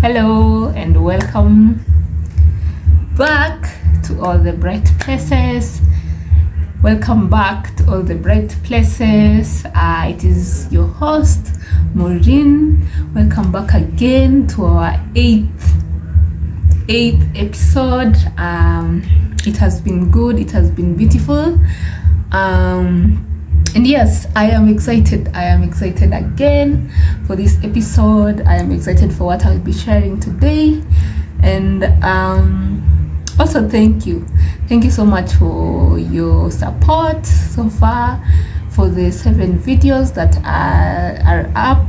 Hello and welcome back to all the bright places. Welcome back to all the bright places. It is your host Maureen. Welcome back again to our eighth episode. It has been good. It has been beautiful. And yes, I am excited. I am excited again for this episode. I am excited for what I'll be sharing today. And also thank you so much for your support so far, for the 7 videos that are up.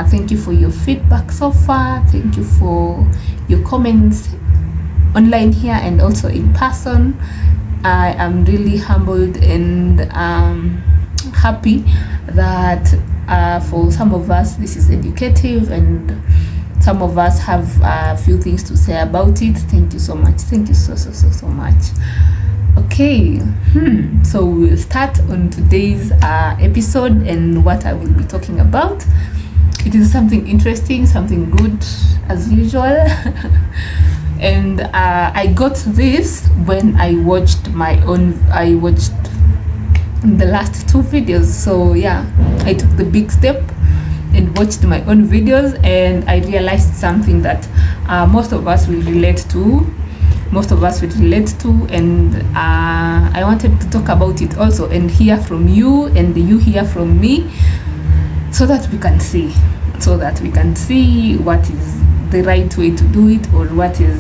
Thank you for your feedback so far. Thank you for your comments online here and also in person. I am really humbled and happy that for some of us this is educative and some of us have a few things to say about it. Thank you so much. Thank you so much. Okay, so we'll start on today's episode and what I will be talking about. It is something interesting, something good as usual. And I got this when I watched the last 2 videos. So yeah, I took the big step and watched my own videos, and I realized something that most of us will relate to, and I wanted to talk about it also and hear from you and you hear from me, so that we can see what is the right way to do it, or what is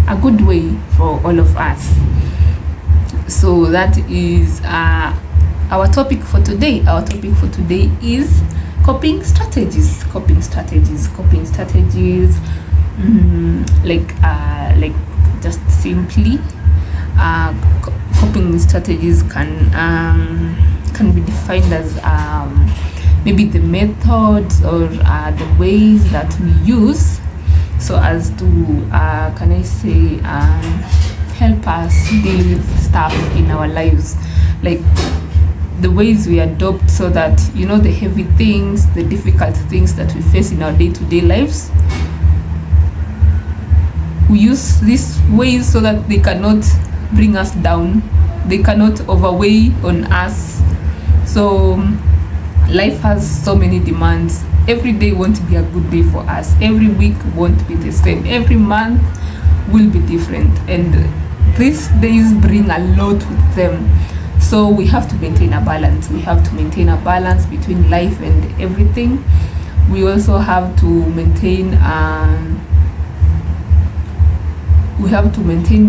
a good way for all of us. So that is our topic for today. Our topic for today is coping strategies. Like just simply, coping strategies can be defined as maybe the methods or the ways that we use so as to help us deal with stuff in our lives, like the ways we adopt, so that the heavy things, the difficult things that we face in our day-to-day lives, we use these ways so that they cannot bring us down, they cannot overweigh on us. So life has so many demands. Every day won't be a good day for us. Every week won't be the same. Every month will be different, and these days bring a lot with them. So we have to maintain a balance. We have to maintain a balance between life and everything. We also have to maintain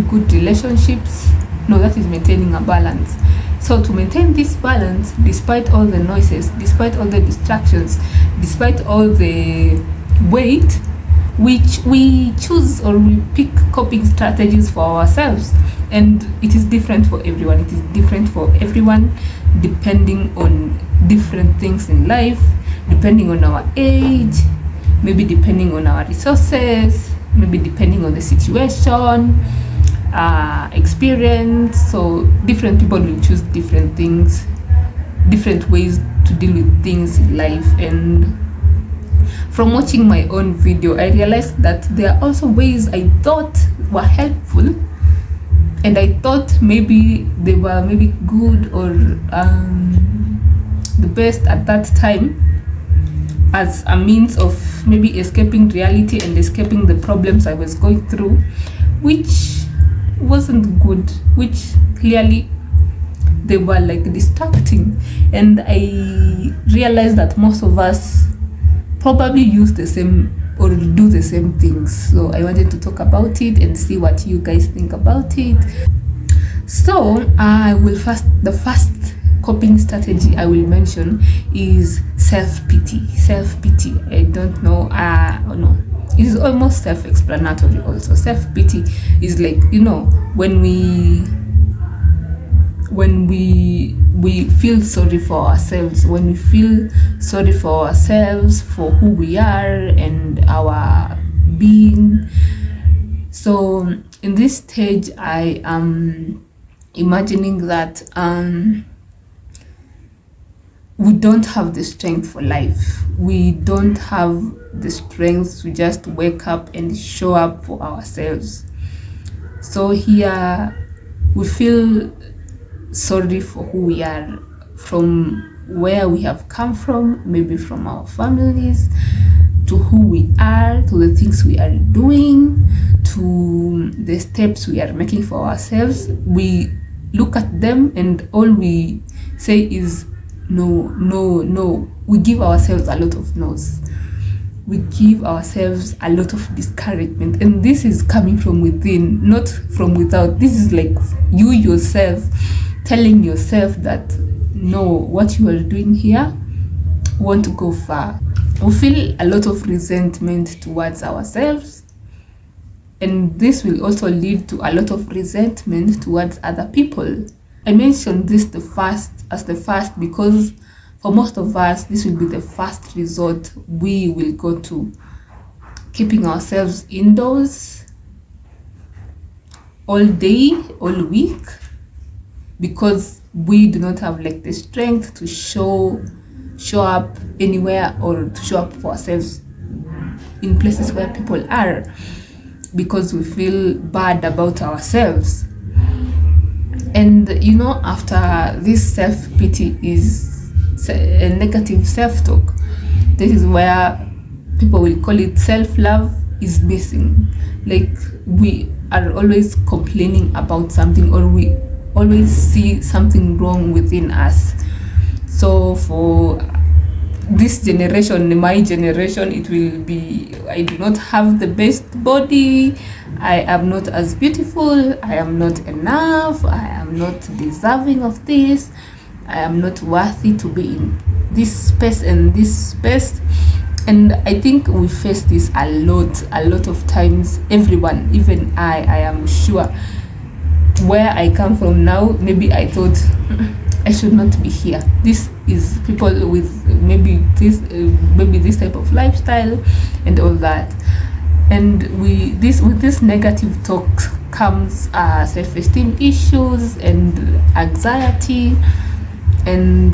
good relationships. No, that is maintaining a balance. So to maintain this balance, despite all the noises, despite all the distractions, despite all the weight, which we choose or we pick coping strategies for ourselves. And it is different for everyone. It is different for everyone, depending on different things in life, depending on our age, maybe depending on our resources, maybe depending on the situation, experience. So different people will choose different things, different ways to deal with things in life. And from watching my own video, I realized that there are also ways I thought were helpful, and I thought maybe they were good or the best at that time, as a means of maybe escaping reality and escaping the problems I was going through, which wasn't good, which clearly they were like distracting. And I realized that most of us probably use the same or do the same things. So I wanted to talk about it and see what you guys think about it. So the first coping strategy I will mention is self-pity. I don't know, no, it is almost self-explanatory also. Self-pity is like, when we feel sorry for ourselves, when we feel sorry for ourselves, for who we are and our being. So in this stage, I am imagining that we don't have the strength for life. We don't have the strength to just wake up and show up for ourselves. So here we feel sorry for who we are, from where we have come from, maybe from our families, to who we are, to the things we are doing, to the steps we are making for ourselves. We look at them and all we say is no, no, no. We give ourselves a lot of no's. We give ourselves a lot of discouragement, and this is coming from within, not from without. This is like you yourself telling yourself that no, what you are doing here won't go far. We feel a lot of resentment towards ourselves, and this will also lead to a lot of resentment towards other people. I mentioned this the first because for most of us this will be the first resort we will go to, keeping ourselves indoors all day, all week, because we do not have like the strength to show up anywhere or to show up for ourselves in places where people are, because we feel bad about ourselves. And after this self-pity is a negative self-talk. This is where people will call it self-love is missing. Like we are always complaining about something, or we always see something wrong within us. So for this generation, my generation, it will be, I do not have the best body, I am not as beautiful, I am not enough, I am not deserving of this, I am not worthy to be in this space and this space. And I think we face this a lot of times. Everyone, even I am sure. Where I come from now, maybe I thought I should not be here. This is people with maybe this type of lifestyle and all that. And with this negative talk comes self-esteem issues and anxiety and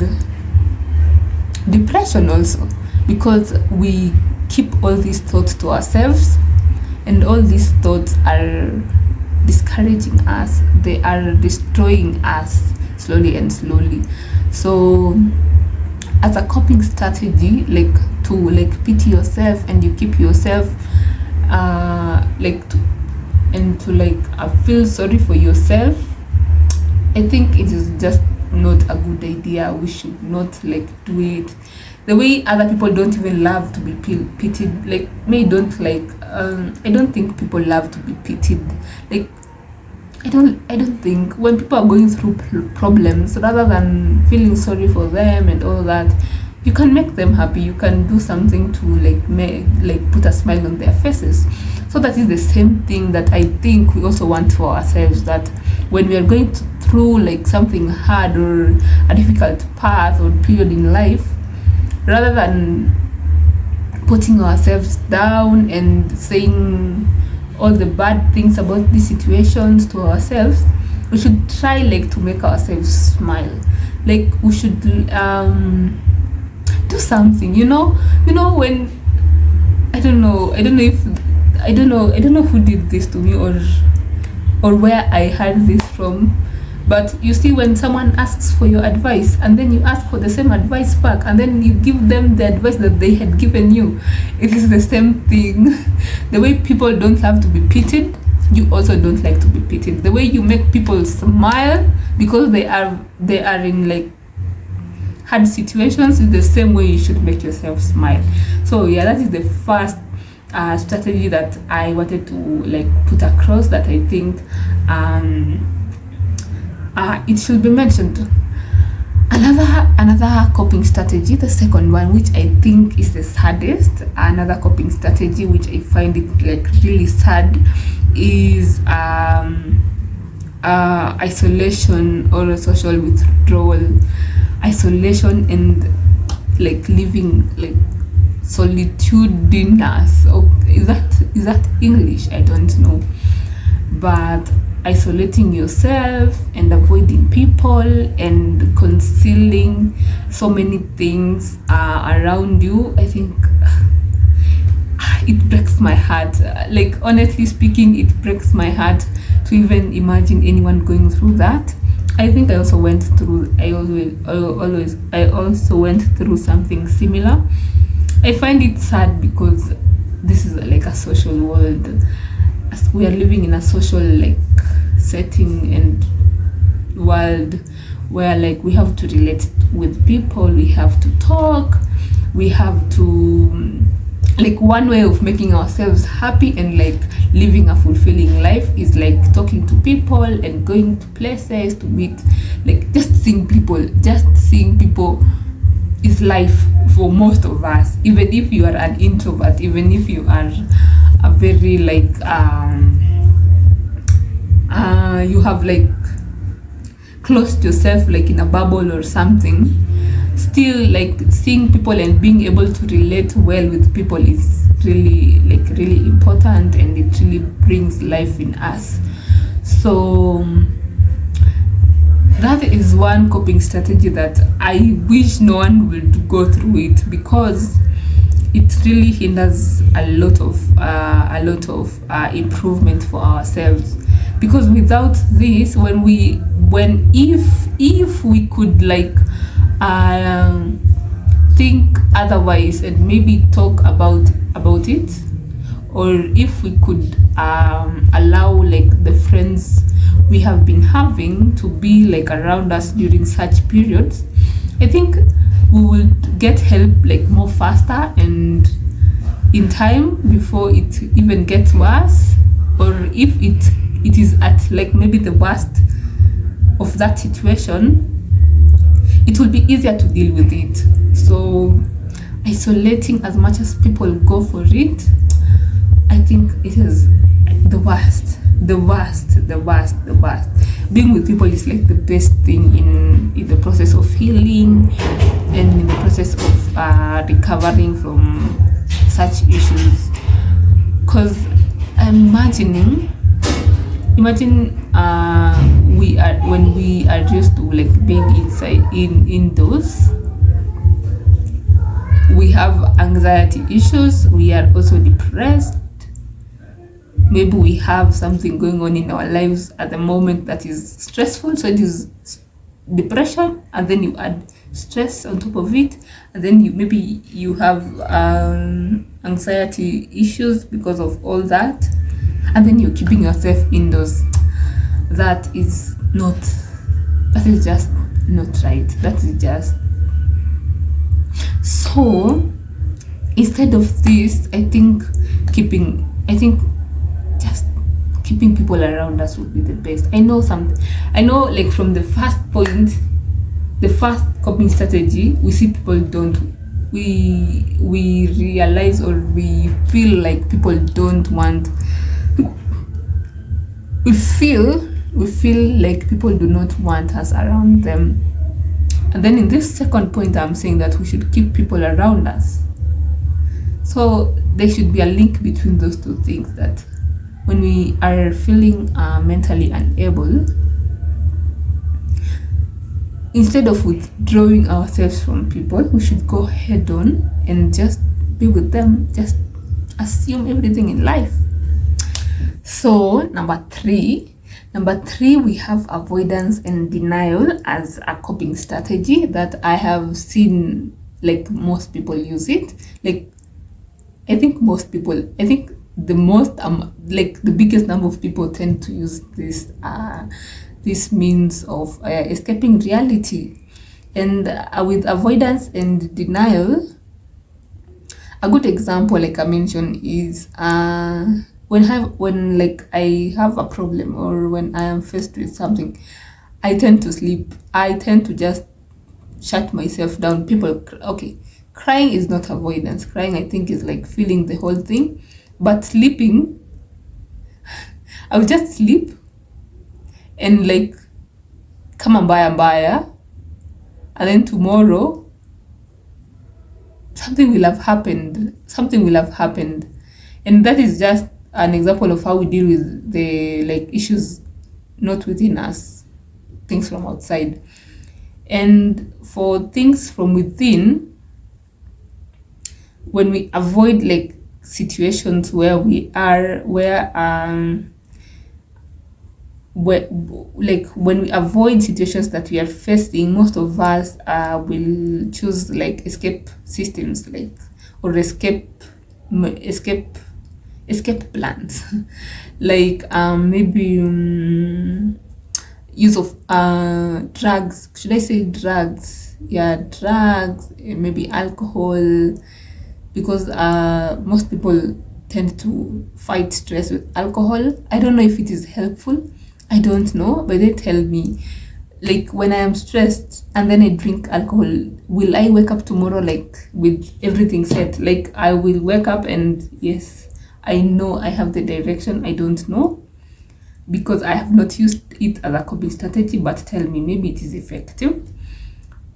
depression also, because we keep all these thoughts to ourselves, and all these thoughts are discouraging us. They are destroying us slowly. So as a coping strategy, to pity yourself, and you keep yourself feel sorry for yourself, I think it is just not a good idea. We should not do it the way other people don't even love to be pitied. I don't think people love to be pitied. I don't think when people are going through problems, rather than feeling sorry for them and all that, you can make them happy. You can do something to put a smile on their faces. So that is the same thing that I think we also want for ourselves, that when we are going through something hard or a difficult path or period in life, rather than putting ourselves down and saying all the bad things about these situations to ourselves, we should try to make ourselves smile. We should do something, when I don't know who did this to me or where I heard this from. But you see, when someone asks for your advice and then you ask for the same advice back, and then you give them the advice that they had given you, it is the same thing. The way people don't love to be pitied, you also don't like to be pitied. The way you make people smile because they are in hard situations is the same way you should make yourself smile. So yeah, that is the first strategy that I wanted to put across, that I think it should be mentioned. Another coping strategy, the second one, which I think is the saddest, another coping strategy which I find it really sad, is isolation or social withdrawal. Isolation and living solitudinous. Is that English? I don't know. But isolating yourself and avoiding people and concealing so many things around you, I think my heart. Like, honestly speaking, it breaks my heart to even imagine anyone going through that. I think I also went through. I also went through something similar. I find it sad because this is like a social world. As we are living in a social like setting and world where like we have to relate with people, we have to talk, we have to like one way of making ourselves happy and like living a fulfilling life is like talking to people and going to places to meet, like just seeing people is life for most of us. Even if you are an introvert, even if you are a very like you have like closed yourself like in a bubble or something, still like seeing people and being able to relate well with people is really like really important, and it really brings life in us. So that is one coping strategy that I wish no one would go through it, because it really hinders a lot of improvement for ourselves. Because without this, if we could like think otherwise and maybe talk about it, or if we could allow like the friends we have been having to be like around us during such periods, I think we will get help like more faster and in time before it even gets worse, or if it is at like maybe the worst of that situation, it will be easier to deal with it. So isolating as much as people go for it, I think it is the worst. Being with people is like the best thing in the process of healing and in the process of recovering from such issues. Because imagine when we are used to like being inside indoors, we have anxiety issues, we are also depressed, maybe we have something going on in our lives at the moment that is stressful, so it is depression, and then you add stress on top of it, and then you have anxiety issues because of all that, and then you're keeping yourself indoors. That is just not right. That is just so. Instead of this, I think just keeping people around us would be the best. I know like from the first point, the first coping strategy, we see people we realize, or we feel like people don't want, we feel like people do not want us around them. And then in this second point, I'm saying that we should keep people around us. So there should be a link between those two things, that when we are feeling mentally unable, instead of withdrawing ourselves from people, we should go head on and just be with them, just assume everything in life. So number three, we have avoidance and denial as a coping strategy that I have seen like most people use it. Like I think the most like the biggest number of people tend to use this means of escaping reality. And with avoidance and denial, a good example, like I mentioned, is when like I have a problem, or when I am faced with something, I tend to sleep. I tend to just shut myself down. Crying is not avoidance. Crying, I think, is like feeling the whole thing. But sleeping, I'll just sleep and like come mbaya, and then tomorrow something will have happened. And that is just an example of how we deal with the like issues not within us, things from outside. And for things from within, when we avoid like situations where we are, where like when we avoid situations that we are facing, most of us will choose like escape systems, like, or escape plans. Like maybe use of drugs, should I say drugs, yeah, drugs, maybe alcohol, because most people tend to fight stress with alcohol. I don't know if it is helpful, I don't know, but they tell me, like, when I am stressed and then I drink alcohol, will I wake up tomorrow like with everything set? Like, I will wake up and yes, I know I have the direction. I don't know, because I have not used it as a coping strategy, but tell me, maybe it is effective.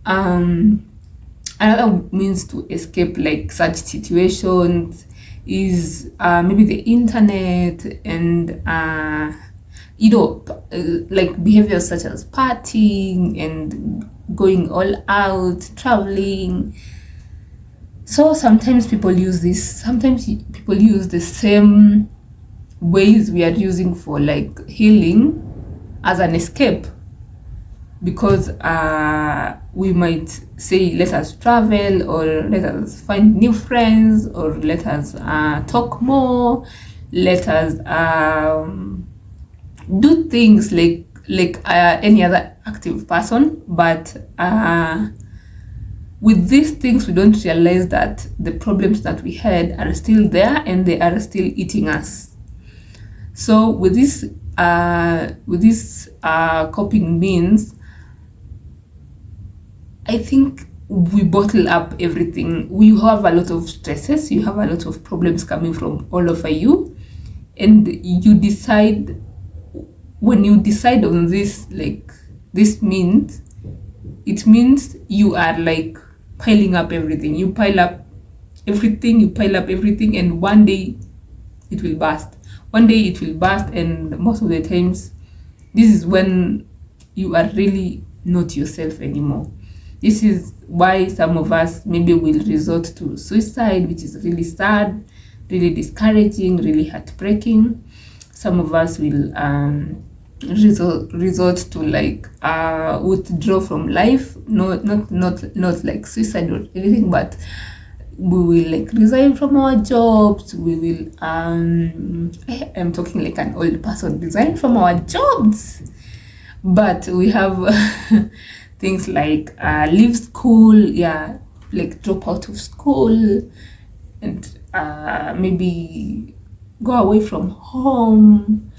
Another means to escape like such situations is maybe the internet, and like behaviors such as partying and going all out, traveling. So sometimes people use people use the same ways we are using for like healing as an escape, because we might say, let us travel, or let us find new friends, or let us talk more, let us do things like any other active person. But with these things, we don't realize that the problems that we had are still there and they are still eating us. So with this coping means, I think we bottle up everything. We have a lot of stresses, you have a lot of problems coming from all over you, and you decide, when you decide on this, like, this means, it means you are like piling up everything. You pile up everything, and one day it will burst. And most of the times, this is when you are really not yourself anymore. This is why some of us maybe will resort to suicide, which is really sad, really discouraging, really heartbreaking. Some of us will resort to like withdraw from life, not like suicide or anything, but we will like resign from our jobs. We will I am talking like an old person, resign from our jobs. But we have things like leave school, yeah, like drop out of school, and maybe go away from home.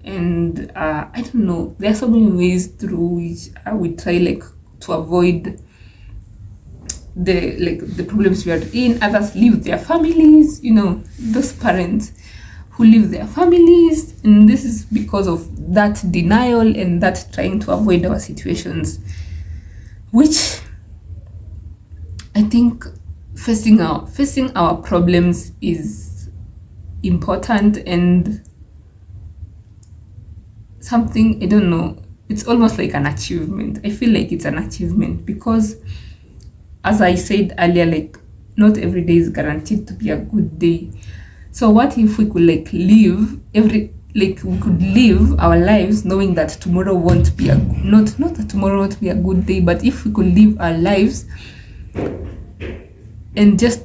And I don't know, there are so many ways through which we try like to avoid the problems we are in. Others leave their families, those parents who leave their families, and this is because of that denial and that trying to avoid our situations, which I think facing our problems is important, and something, I don't know, it's almost like an achievement. I feel like it's an achievement, because as I said earlier, like, not every day is guaranteed to be a good day. So what if we could like live our lives knowing that tomorrow won't be not that tomorrow won't be a good day, but if we could live our lives and just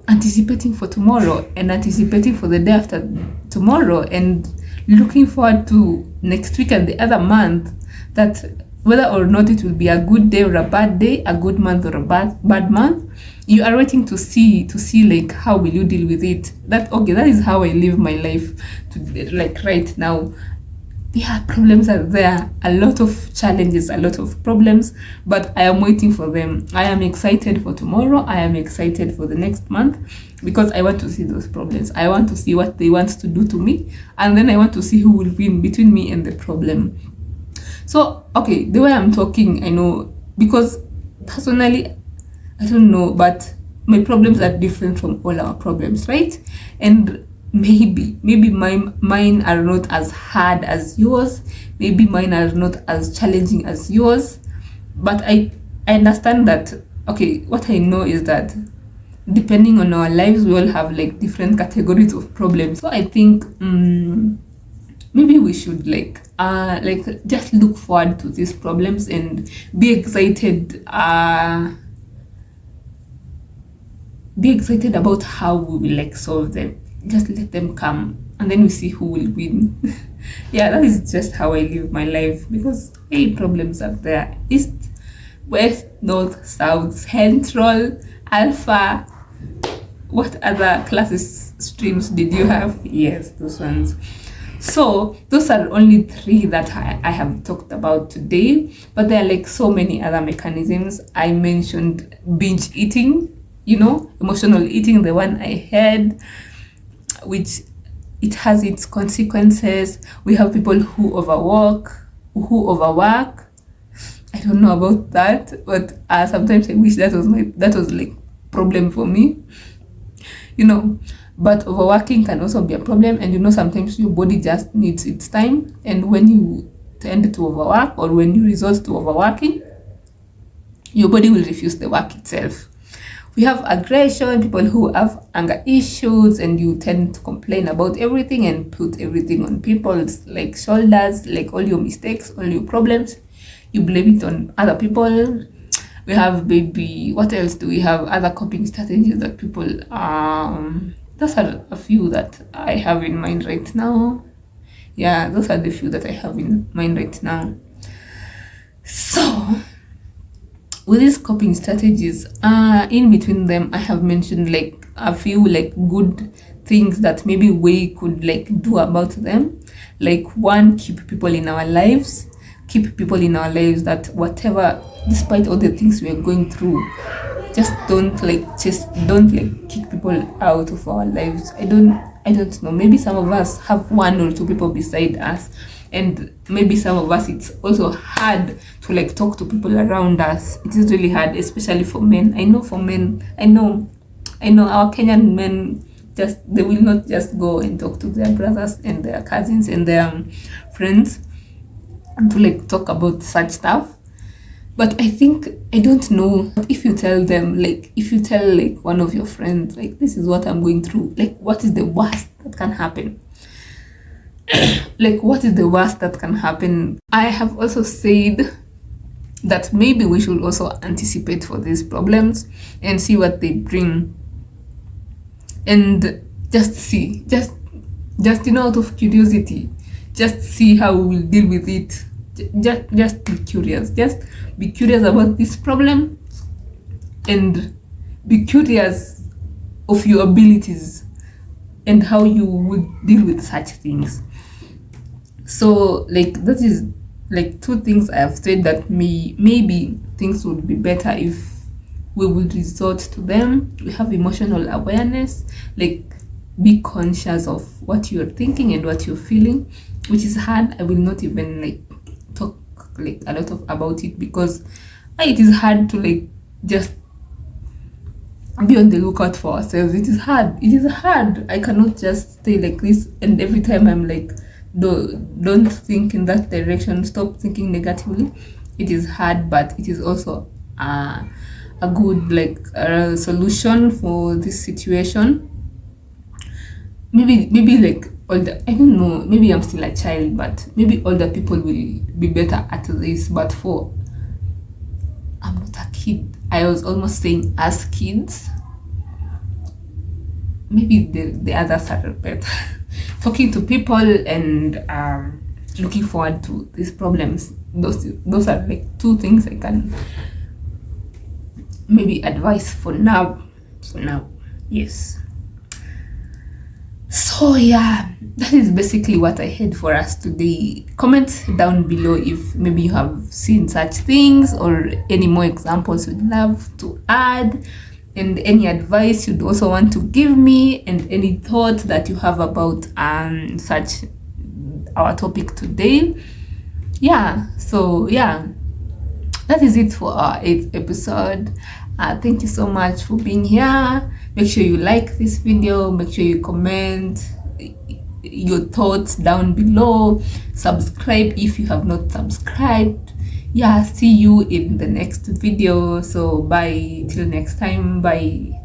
anticipating for tomorrow, and anticipating for the day after tomorrow, and looking forward to next week and the other month, that whether or not it will be a good day or a bad day, a good month or a bad month, you are waiting to see like how will you deal with it. That is how I live my life like right now. Yeah, problems are there, a lot of challenges, a lot of problems, but I am waiting for them. I am excited for tomorrow, I am excited for the next month, because I want to see those problems. I want to see what they want to do to me, and then I want to see who will win between me and the problem. So, okay, the way I'm talking, I know, because personally, I don't know, but my problems are different from all our problems, right? And maybe mine are not as hard as yours. Maybe mine are not as challenging as yours. But I understand that, okay, what I know is that depending on our lives, we all have like different categories of problems. So I think maybe we should like just look forward to these problems and be excited about how we will like solve them. Just let them come and then we see who will win. Yeah, that is just how I live my life, because hey, problems are there: east, west, north, south, central, alpha. What other classes, streams did you have? Yes, those ones. So those are only 3 that I have talked about today, but there are like so many other mechanisms. I mentioned binge eating, emotional eating, the one I had, which it has its consequences. We have people who overwork. I don't know about that, but sometimes I wish that was like problem for me, but overworking can also be a problem. And sometimes your body just needs its time, and when you tend to overwork or when you resort to overworking, your body will refuse the work itself. We have aggression, people who have anger issues, and you tend to complain about everything and put everything on people's like shoulders, like all your mistakes, all your problems, you blame it on other people. We have what else do we have? Other coping strategies that people those are a few that I have in mind right now. Yeah, those are the few that I have in mind right now. So with these coping strategies, in between them, I have mentioned like a few like good things that maybe we could like do about them. Like, 1, keep people in our lives. Keep people in our lives that whatever, despite all the things we are going through, just don't kick people out of our lives. I don't know. Maybe some of us have 1 or 2 people beside us, and maybe some of us, it's also hard to like talk to people around us. It is really hard, especially for men. I know our Kenyan men, they will not just go and talk to their brothers and their cousins and their friends and to like talk about such stuff. But I think, I don't know, if you tell like one of your friends, like, this is what I'm going through, like, what is the worst that can happen? Like, what is the worst that can happen? I have also said that maybe we should also anticipate for these problems and see what they bring, and just see, just out of curiosity, just see how we will deal with it. Just be curious. Just be curious about this problem, and be curious of your abilities and how you would deal with such things. So like, that is like 2 things I have said that maybe things would be better if we would resort to them. We have emotional awareness, like, be conscious of what you're thinking and what you're feeling, which is hard. I will not even like talk like a lot about it, because it is hard to like just be on the lookout for ourselves. It is hard. I cannot just stay like this, and every time I'm like, don't think in that direction, stop thinking negatively. It is hard, but it is also a good like solution for this situation. Maybe like older, I don't know, maybe I'm still a child, but maybe older people will be better at this. But I'm not a kid. I was almost saying as kids, maybe the others are better. Talking to people and looking forward to these problems. Those are like 2 things I can maybe advise for now. Yes. So yeah, that is basically what I had for us today. Comment down below if maybe you have seen such things, or any more examples you'd love to add, and any advice you'd also want to give me, and any thoughts that you have about such our topic today. Yeah, so yeah, that is it for our 8th episode. Thank you so much for being here. Make sure you like this video. Make sure you comment your thoughts down below. Subscribe if you have not subscribed. Yeah, see you in the next video. So bye till next time. Bye.